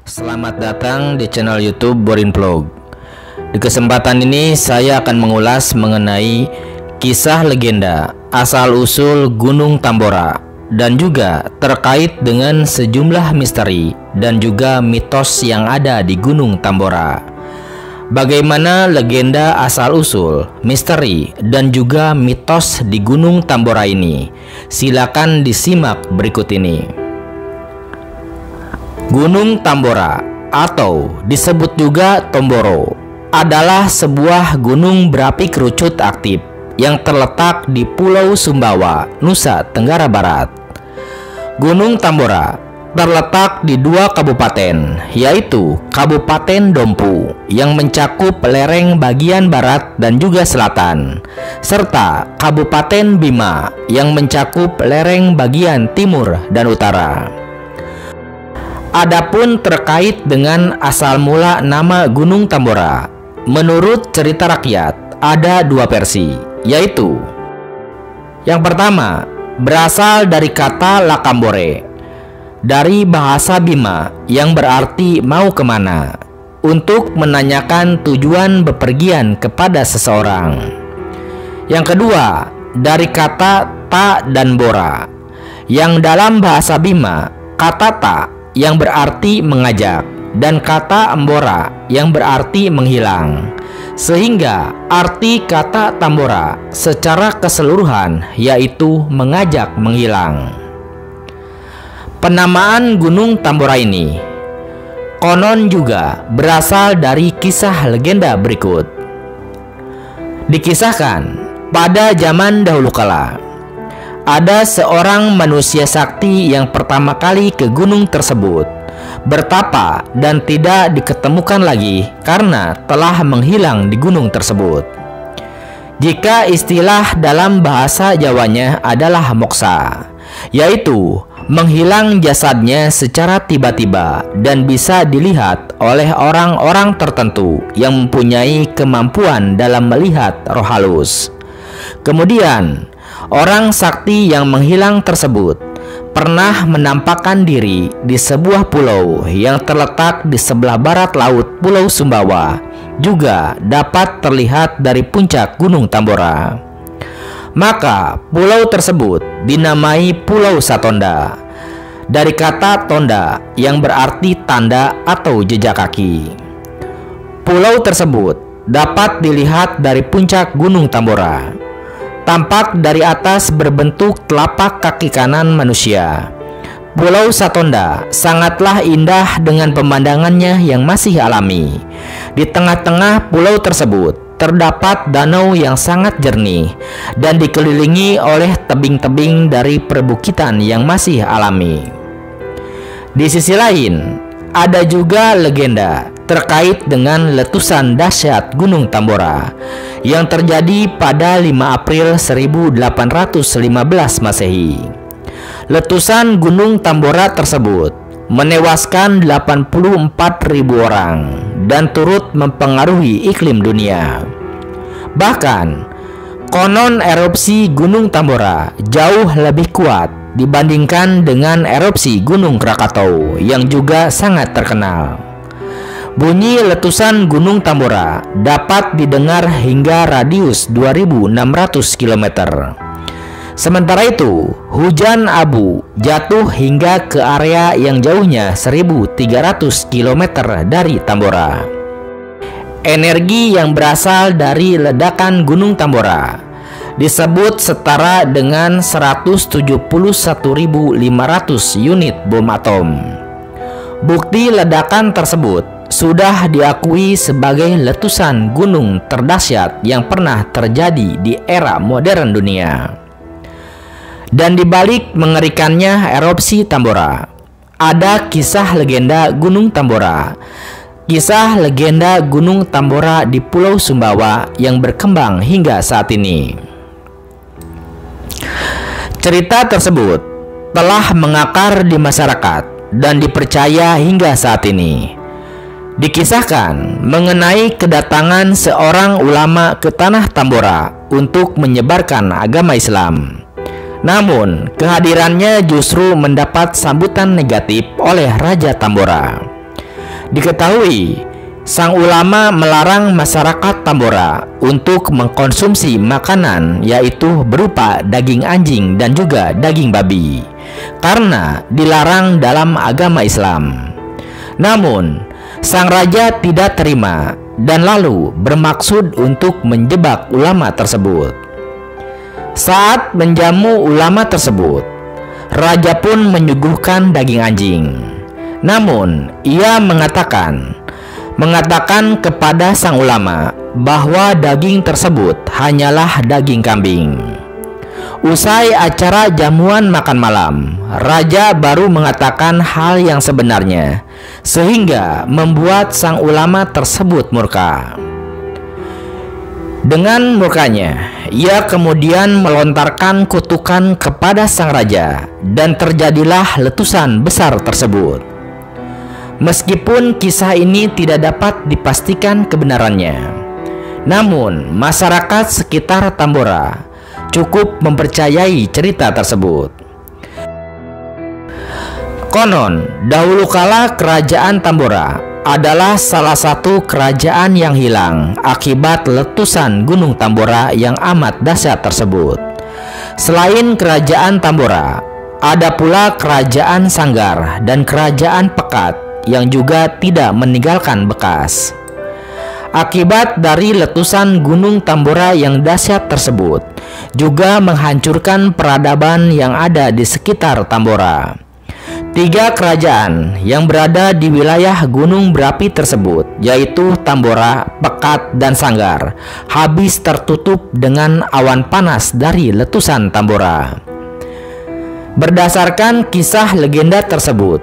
Selamat datang di channel YouTube Borin Vlog. Di kesempatan ini saya akan mengulas mengenai kisah legenda asal-usul Gunung Tambora dan juga terkait dengan sejumlah misteri dan juga mitos yang ada di Gunung Tambora. Bagaimana legenda asal-usul, misteri, dan juga mitos di Gunung Tambora ini? Silakan disimak berikut ini. Gunung Tambora atau disebut juga Tomboro adalah sebuah gunung berapi kerucut aktif yang terletak di Pulau Sumbawa, Nusa Tenggara Barat. Gunung Tambora terletak di dua kabupaten, yaitu Kabupaten Dompu yang mencakup lereng bagian barat dan juga selatan, serta Kabupaten Bima yang mencakup lereng bagian timur dan utara. Adapun terkait dengan asal mula nama Gunung Tambora, menurut cerita rakyat ada dua versi, yaitu yang pertama berasal dari kata Lakambore dari bahasa Bima yang berarti mau kemana, untuk menanyakan tujuan bepergian kepada seseorang. Yang kedua dari kata Ta dan Bora yang dalam bahasa Bima kata Ta yang berarti mengajak dan kata Embora yang berarti menghilang, sehingga arti kata Tambora secara keseluruhan yaitu mengajak menghilang. Penamaan Gunung Tambora ini konon juga berasal dari kisah legenda berikut. Dikisahkan pada zaman dahulu kala ada seorang manusia sakti yang pertama kali ke gunung tersebut bertapa dan tidak diketemukan lagi karena telah menghilang di gunung tersebut. Jika istilah dalam bahasa Jawanya adalah moksa, yaitu menghilang jasadnya secara tiba-tiba dan bisa dilihat oleh orang-orang tertentu yang mempunyai kemampuan dalam melihat roh halus. Kemudian orang sakti yang menghilang tersebut pernah menampakkan diri di sebuah pulau yang terletak di sebelah barat laut Pulau Sumbawa, juga dapat terlihat dari puncak Gunung Tambora. Maka pulau tersebut dinamai Pulau Satonda dari kata tonda yang berarti tanda atau jejak kaki. Pulau tersebut dapat dilihat dari puncak Gunung Tambora. Tampak dari atas berbentuk telapak kaki kanan manusia. Pulau Satonda sangatlah indah dengan pemandangannya yang masih alami. Di tengah-tengah pulau tersebut terdapat danau yang sangat jernih dan dikelilingi oleh tebing-tebing dari perbukitan yang masih alami. Di sisi lain, ada juga legenda terkait dengan letusan dahsyat Gunung Tambora yang terjadi pada 5 April 1815 Masehi. Letusan Gunung Tambora tersebut menewaskan 84.000 orang dan turut mempengaruhi iklim dunia. Bahkan konon erupsi Gunung Tambora jauh lebih kuat dibandingkan dengan erupsi Gunung Krakatau yang juga sangat terkenal. Bunyi letusan Gunung Tambora dapat didengar hingga radius 2.600 km. Sementara itu, hujan abu jatuh hingga ke area yang jauhnya 1.300 km dari Tambora. Energi yang berasal dari ledakan Gunung Tambora disebut setara dengan 171.500 unit bom atom. Bukti ledakan tersebut sudah diakui sebagai letusan gunung terdahsyat yang pernah terjadi di era modern dunia. Dan di balik mengerikannya erupsi Tambora, ada kisah legenda Gunung Tambora. Kisah legenda Gunung Tambora di Pulau Sumbawa yang berkembang hingga saat ini. Cerita tersebut telah mengakar di masyarakat dan dipercaya hingga saat ini. Dikisahkan mengenai kedatangan seorang ulama ke tanah Tambora untuk menyebarkan agama Islam. Namun, kehadirannya justru mendapat sambutan negatif oleh Raja Tambora. Diketahui, sang ulama melarang masyarakat Tambora untuk mengkonsumsi makanan yaitu berupa daging anjing dan juga daging babi karena dilarang dalam agama Islam. Namun, sang raja tidak terima dan lalu bermaksud untuk menjebak ulama tersebut. Saat menjamu ulama tersebut, raja pun menyuguhkan daging anjing. Namun, ia mengatakan kepada sang ulama bahwa daging tersebut hanyalah daging kambing. Usai acara jamuan makan malam, raja baru mengatakan hal yang sebenarnya, sehingga membuat sang ulama tersebut murka. Dengan murkanya, ia kemudian melontarkan kutukan kepada sang raja, dan terjadilah letusan besar tersebut. Meskipun kisah ini tidak dapat dipastikan kebenarannya, namun masyarakat sekitar Tambora cukup mempercayai cerita tersebut. Konon, dahulu kala kerajaan Tambora adalah salah satu kerajaan yang hilang akibat letusan Gunung Tambora yang amat dahsyat tersebut. Selain kerajaan Tambora, ada pula kerajaan Sanggar dan kerajaan Pekat yang juga tidak meninggalkan bekas. Akibat dari letusan Gunung Tambora yang dahsyat tersebut juga menghancurkan peradaban yang ada di sekitar Tambora. 3 kerajaan yang berada di wilayah gunung berapi tersebut, yaitu Tambora, Pekat, dan Sanggar, habis tertutup dengan awan panas dari letusan Tambora. Berdasarkan kisah legenda tersebut,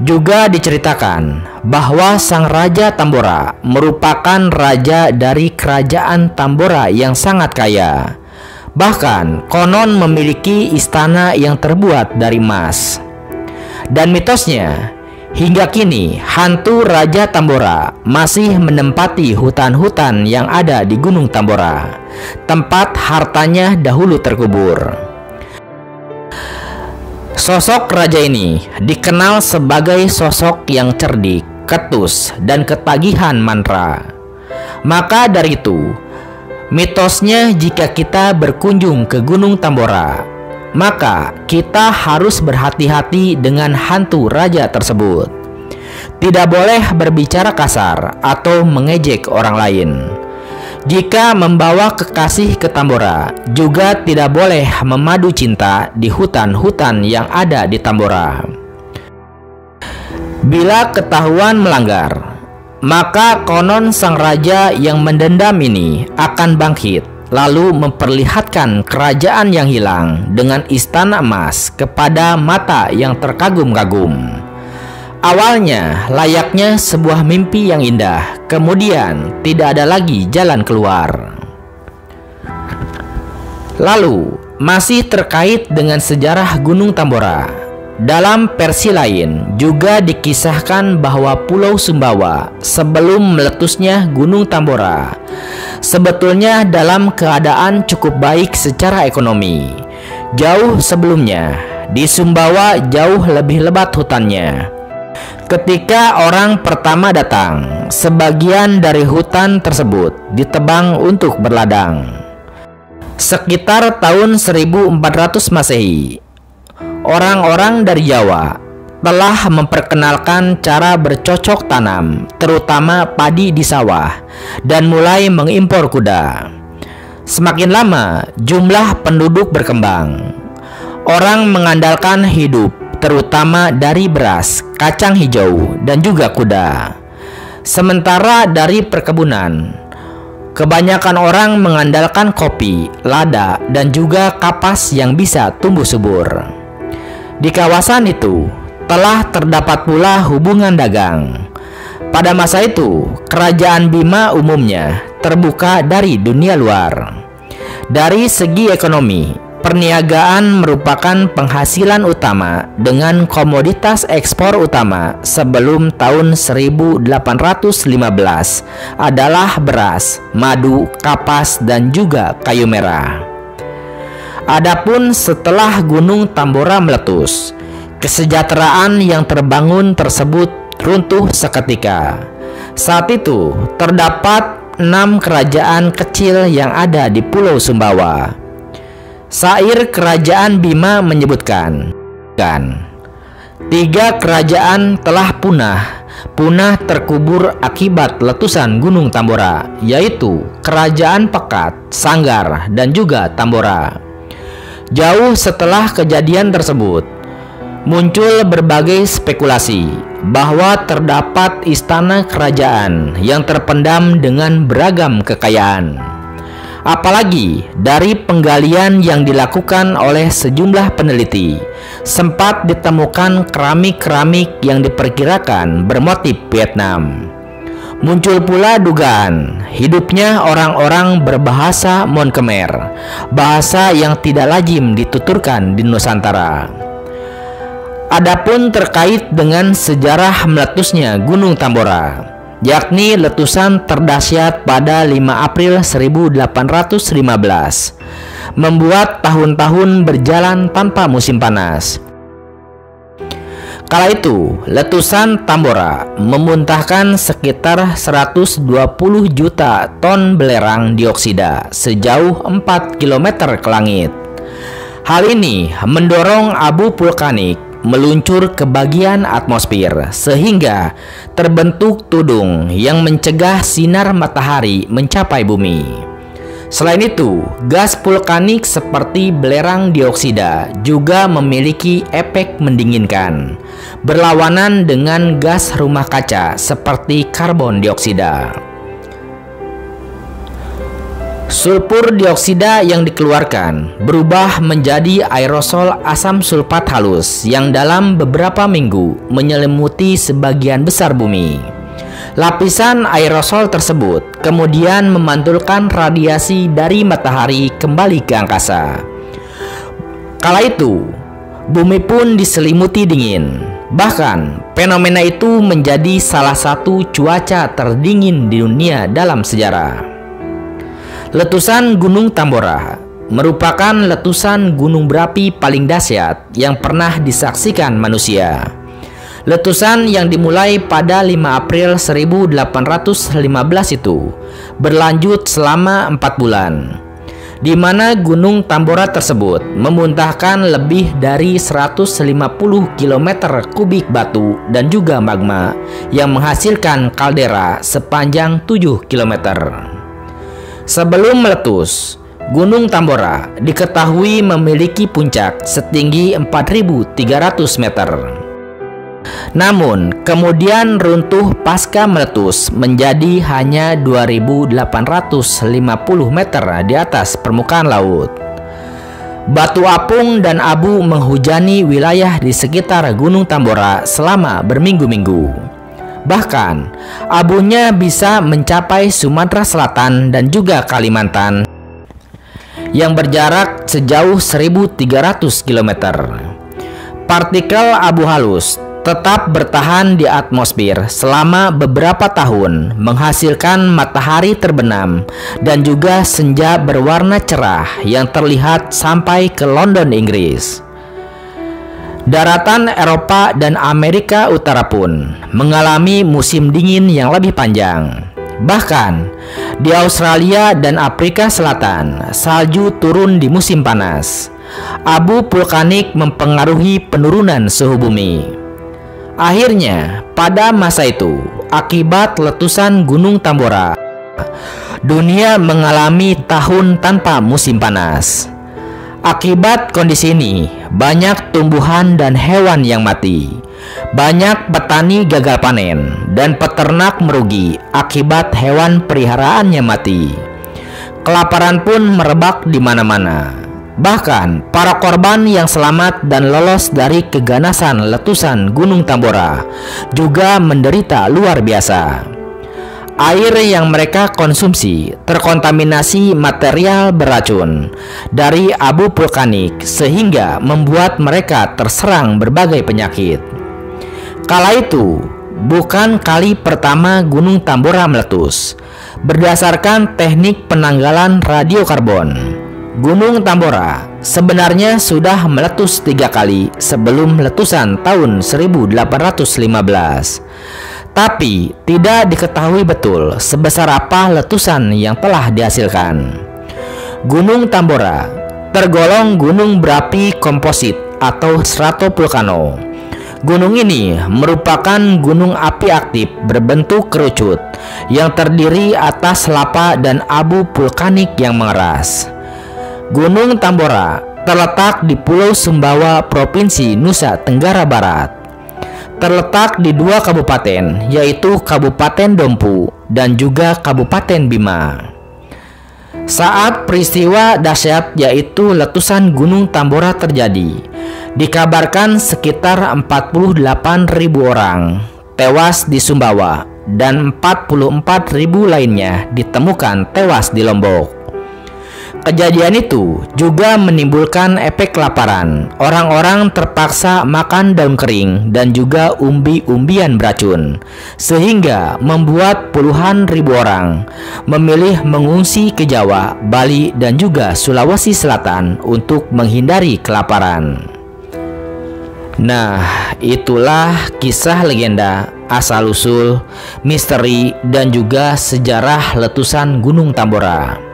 juga diceritakan bahwa sang raja Tambora merupakan raja dari kerajaan Tambora yang sangat kaya. Bahkan konon memiliki istana yang terbuat dari emas. Dan mitosnya, hingga kini hantu Raja Tambora masih menempati hutan-hutan yang ada di Gunung Tambora, tempat hartanya dahulu terkubur. Sosok raja ini dikenal sebagai sosok yang cerdik, ketus, dan ketagihan mantra. Maka dari itu, mitosnya jika kita berkunjung ke Gunung Tambora, maka kita harus berhati-hati dengan hantu raja tersebut. Tidak boleh berbicara kasar atau mengejek orang lain. Jika membawa kekasih ke Tambora, juga tidak boleh memadu cinta di hutan-hutan yang ada di Tambora. Bila ketahuan melanggar, maka konon sang raja yang mendendam ini akan bangkit, lalu memperlihatkan kerajaan yang hilang dengan istana emas kepada mata yang terkagum-kagum. Awalnya layaknya sebuah mimpi yang indah, kemudian tidak ada lagi jalan keluar. Lalu, masih terkait dengan sejarah Gunung Tambora, dalam versi lain juga dikisahkan bahwa Pulau Sumbawa sebelum meletusnya Gunung Tambora sebetulnya dalam keadaan cukup baik secara ekonomi. Jauh sebelumnya, di Sumbawa jauh lebih lebat hutannya. Ketika orang pertama datang, sebagian dari hutan tersebut ditebang untuk berladang. Sekitar tahun 1400 Masehi, orang-orang dari Jawa telah memperkenalkan cara bercocok tanam, terutama padi di sawah, dan mulai mengimpor kuda. Semakin lama, jumlah penduduk berkembang. Orang mengandalkan hidup terutama dari beras, kacang hijau, dan juga kuda. Sementara dari perkebunan, kebanyakan orang mengandalkan kopi, lada, dan juga kapas yang bisa tumbuh subur. Di kawasan itu telah terdapat pula hubungan dagang. Pada masa itu, kerajaan Bima umumnya terbuka dari dunia luar. Dari segi ekonomi, perniagaan merupakan penghasilan utama dengan komoditas ekspor utama sebelum tahun 1815 adalah beras, madu, kapas, dan juga kayu merah. Adapun setelah Gunung Tambora meletus, kesejahteraan yang terbangun tersebut runtuh seketika. Saat itu terdapat 6 kerajaan kecil yang ada di Pulau Sumbawa. Syair Kerajaan Bima menyebutkan, 3 kerajaan telah punah terkubur akibat letusan Gunung Tambora, yaitu Kerajaan Pekat, Sanggar, dan juga Tambora. Jauh setelah kejadian tersebut, muncul berbagai spekulasi bahwa terdapat istana kerajaan yang terpendam dengan beragam kekayaan. Apalagi dari penggalian yang dilakukan oleh sejumlah peneliti, sempat ditemukan keramik-keramik yang diperkirakan bermotif Vietnam. Muncul pula dugaan hidupnya orang-orang berbahasa Mon Khmer, bahasa yang tidak lazim dituturkan di Nusantara. Adapun terkait dengan sejarah meletusnya Gunung Tambora, yakni letusan terdahsyat pada 5 April 1815, membuat tahun-tahun berjalan tanpa musim panas. Kala itu, letusan Tambora memuntahkan sekitar 120 juta ton belerang dioksida sejauh 4 km ke langit. Hal ini mendorong abu vulkanik meluncur ke bagian atmosfer sehingga terbentuk tudung yang mencegah sinar matahari mencapai bumi. Selain itu, gas vulkanik seperti belerang dioksida juga memiliki efek mendinginkan, berlawanan dengan gas rumah kaca seperti karbon dioksida. Sulfur dioksida yang dikeluarkan berubah menjadi aerosol asam sulfat halus yang dalam beberapa minggu menyelimuti sebagian besar bumi. Lapisan aerosol tersebut kemudian memantulkan radiasi dari matahari kembali ke angkasa. Kala itu, bumi pun diselimuti dingin. Bahkan, fenomena itu menjadi salah satu cuaca terdingin di dunia dalam sejarah. Letusan Gunung Tambora merupakan letusan gunung berapi paling dahsyat yang pernah disaksikan manusia. Letusan yang dimulai pada 5 April 1815 itu berlanjut selama 4 bulan, di mana Gunung Tambora tersebut memuntahkan lebih dari 150 km kubik batu dan juga magma yang menghasilkan kaldera sepanjang 7 km. Sebelum meletus, Gunung Tambora diketahui memiliki puncak setinggi 4.300 meter. Namun, kemudian runtuh pasca meletus menjadi hanya 2.850 meter di atas permukaan laut. Batu apung dan abu menghujani wilayah di sekitar Gunung Tambora selama berminggu-minggu. Bahkan, abunya bisa mencapai Sumatera Selatan dan juga Kalimantan yang berjarak sejauh 1.300 km. Partikel abu halus tetap bertahan di atmosfer selama beberapa tahun, menghasilkan matahari terbenam dan juga senja berwarna cerah yang terlihat sampai ke London, Inggris. Daratan Eropa dan Amerika Utara pun mengalami musim dingin yang lebih panjang. Bahkan di Australia dan Afrika Selatan, salju turun di musim panas. Abu vulkanik mempengaruhi penurunan suhu bumi. Akhirnya, pada masa itu, akibat letusan Gunung Tambora, dunia mengalami tahun tanpa musim panas. Akibat kondisi ini, banyak tumbuhan dan hewan yang mati. Banyak petani gagal panen dan peternak merugi akibat hewan peliharaannya mati. Kelaparan pun merebak di mana-mana. Bahkan, para korban yang selamat dan lolos dari keganasan letusan Gunung Tambora juga menderita luar biasa. Air yang mereka konsumsi terkontaminasi material beracun dari abu vulkanik sehingga membuat mereka terserang berbagai penyakit. Kala itu bukan kali pertama Gunung Tambora meletus. Berdasarkan teknik penanggalan radiokarbon, Gunung Tambora sebenarnya sudah meletus 3 kali sebelum letusan tahun 1815. Tapi tidak diketahui betul sebesar apa letusan yang telah dihasilkan. Gunung Tambora tergolong gunung berapi komposit atau stratovulkano. Gunung ini merupakan gunung api aktif berbentuk kerucut yang terdiri atas lava dan abu vulkanik yang mengeras. Gunung Tambora terletak di Pulau Sumbawa, Provinsi Nusa Tenggara Barat. Terletak di 2 kabupaten, yaitu Kabupaten Dompu dan juga Kabupaten Bima. Saat peristiwa dahsyat yaitu letusan Gunung Tambora terjadi, dikabarkan sekitar 48.000 orang tewas di Sumbawa dan 44.000 lainnya ditemukan tewas di Lombok. Kejadian itu juga menimbulkan efek kelaparan. Orang-orang terpaksa makan daun kering dan juga umbi-umbian beracun, sehingga membuat puluhan ribu orang memilih mengungsi ke Jawa, Bali, dan juga Sulawesi Selatan untuk menghindari kelaparan. Nah, itulah kisah legenda, asal-usul, misteri, dan juga sejarah letusan Gunung Tambora.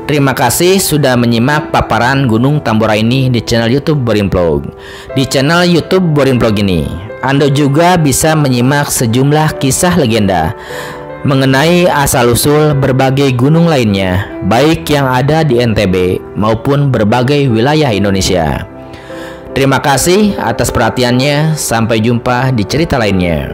Terima kasih sudah menyimak paparan Gunung Tambora ini di channel YouTube Boring Vlog. Di channel YouTube Boring Vlog ini, Anda juga bisa menyimak sejumlah kisah legenda mengenai asal-usul berbagai gunung lainnya, baik yang ada di NTB maupun berbagai wilayah Indonesia. Terima kasih atas perhatiannya. Sampai jumpa di cerita lainnya.